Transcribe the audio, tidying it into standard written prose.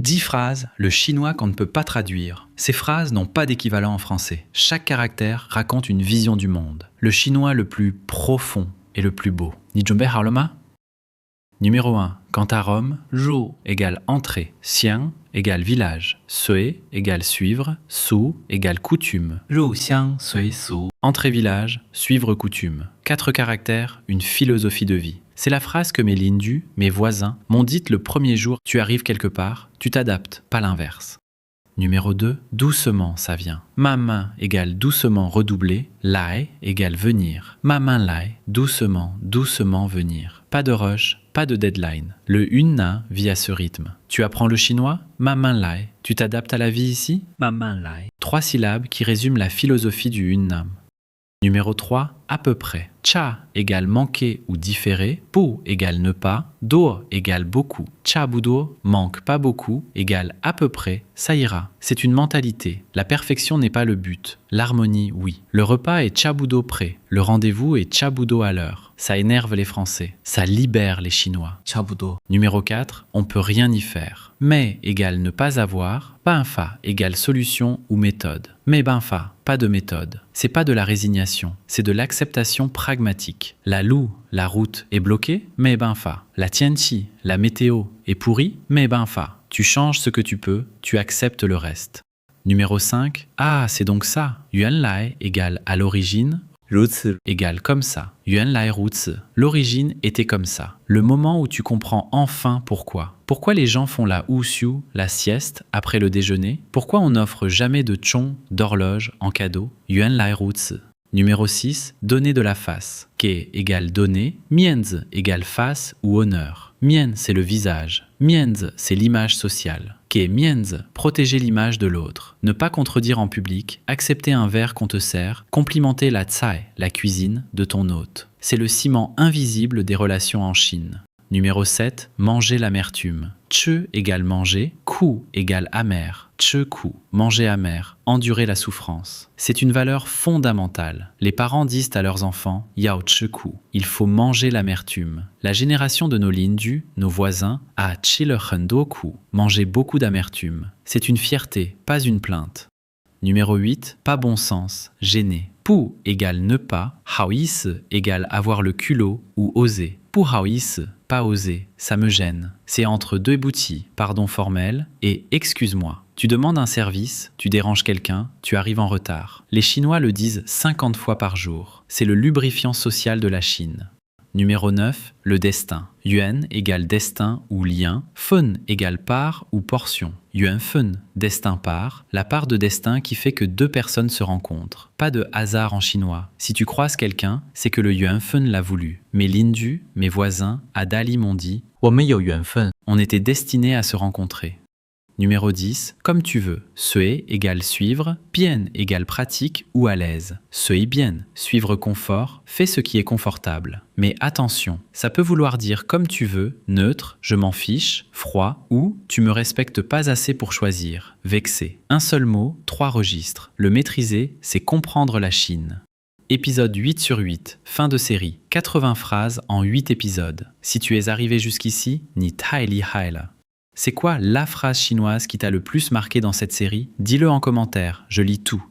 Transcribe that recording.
10 phrases, le chinois qu'on ne peut pas traduire. Ces phrases n'ont pas d'équivalent en français. Chaque caractère raconte une vision du monde. Le chinois le plus profond et le plus beau. Ni准备好了吗? Numéro 1. Quant à Rome, Zhu égale entrée, Xiang égale village, Sui égale suivre, Su égale coutume. 入乡随俗 Entrée village, suivre coutume. 4 caractères, une philosophie de vie. C'est la phrase que mes Lindu, mes voisins, m'ont dite le premier jour. Tu arrives quelque part, tu t'adaptes, pas l'inverse. Numéro 2, doucement ça vient. Ma main égale doucement redoubler, lai égale venir. Ma main lai, doucement, doucement venir. Pas de rush, pas de deadline. Le Yunnan vit à ce rythme. Tu apprends le chinois? Ma main lai. Tu t'adaptes à la vie ici? 慢慢来 3 syllabes qui résument la philosophie du Yunnan. Numéro 3, à peu près. Cha égale manquer ou différer, bu égale ne pas, do égale beaucoup. Cha budo, manque pas beaucoup, égale à peu près, ça ira. C'est une mentalité. La perfection n'est pas le but. L'harmonie, oui. Le repas est cha budo prêt. Le rendez-vous est cha budo à l'heure. Ça énerve les Français. Ça libère les Chinois. 差不多 Numéro 4, on peut rien y faire. Mais égale ne pas avoir, banfa égale solution ou méthode. Mais banfa, pas de méthode. C'est pas de la résignation, c'est de l'acceptation pragmatique. La loue, la route est bloquée, mais banfa. La tianqi, la météo est pourrie, mais banfa. Tu changes ce que tu peux, tu acceptes le reste. Numéro 5, ah c'est donc ça. Yuanlai égale à l'origine, 如此 égale comme ça. Yuanlai ruzi. L'origine était comme ça. Le moment où tu comprends enfin pourquoi. Pourquoi les gens font la wuxiu, la sieste, après le déjeuner? Pourquoi on n'offre jamais de chong, d'horloge, en cadeau? Yuanlai ruzi. Numéro 6, donner de la face. Ke égale donner, mienzi égale face ou honneur. Mien, c'est le visage. Mienzi, c'est l'image sociale. Ke mienzi, protéger l'image de l'autre. Ne pas contredire en public, accepter un verre qu'on te sert, complimenter la tsai, la cuisine, de ton hôte. C'est le ciment invisible des relations en Chine. Numéro 7, manger l'amertume. Che égale manger, ku égale amer. Che ku, manger amer, endurer la souffrance. C'est une valeur fondamentale. Les parents disent à leurs enfants, yao che ku, il faut manger l'amertume. La génération de nos Lindu, nos voisins, a che le hendo ku, manger beaucoup d'amertume. C'est une fierté, pas une plainte. Numéro 8, pas bon sens, gêner. Pu égale ne pas, haoïs égale avoir le culot ou oser. Pu haoïs, pas oser, ça me gêne. C'est entre deux boutis, pardon formel, et excuse-moi. Tu demandes un service, tu déranges quelqu'un, tu arrives en retard. Les Chinois le disent 50 fois par jour. C'est le lubrifiant social de la Chine. Numéro 9, le destin. Yuan égale destin ou lien. Fun égale part ou portion. Yuan fun, destin part, la part de destin qui fait que 2 personnes se rencontrent. Pas de hasard en chinois. Si tu croises quelqu'un, c'est que le yuan fun l'a voulu. Mes Lindu, mes voisins, à Dali m'ont dit 我们有缘分 on était destinés à se rencontrer. Numéro 10, comme tu veux. Sui égale suivre, bien égale pratique ou à l'aise. Sui bien, suivre confort, fais ce qui est confortable. Mais attention, ça peut vouloir dire comme tu veux, neutre, je m'en fiche, froid ou tu me respectes pas assez pour choisir, vexé. Un seul mot, 3 registres. Le maîtriser, c'est comprendre la Chine. Épisode 8 sur 8, fin de série. 80 phrases en 8 épisodes. Si tu es arrivé jusqu'ici, ni tai li hai la. C'est quoi la phrase chinoise qui t'a le plus marqué dans cette série? Dis-le en commentaire, je lis tout.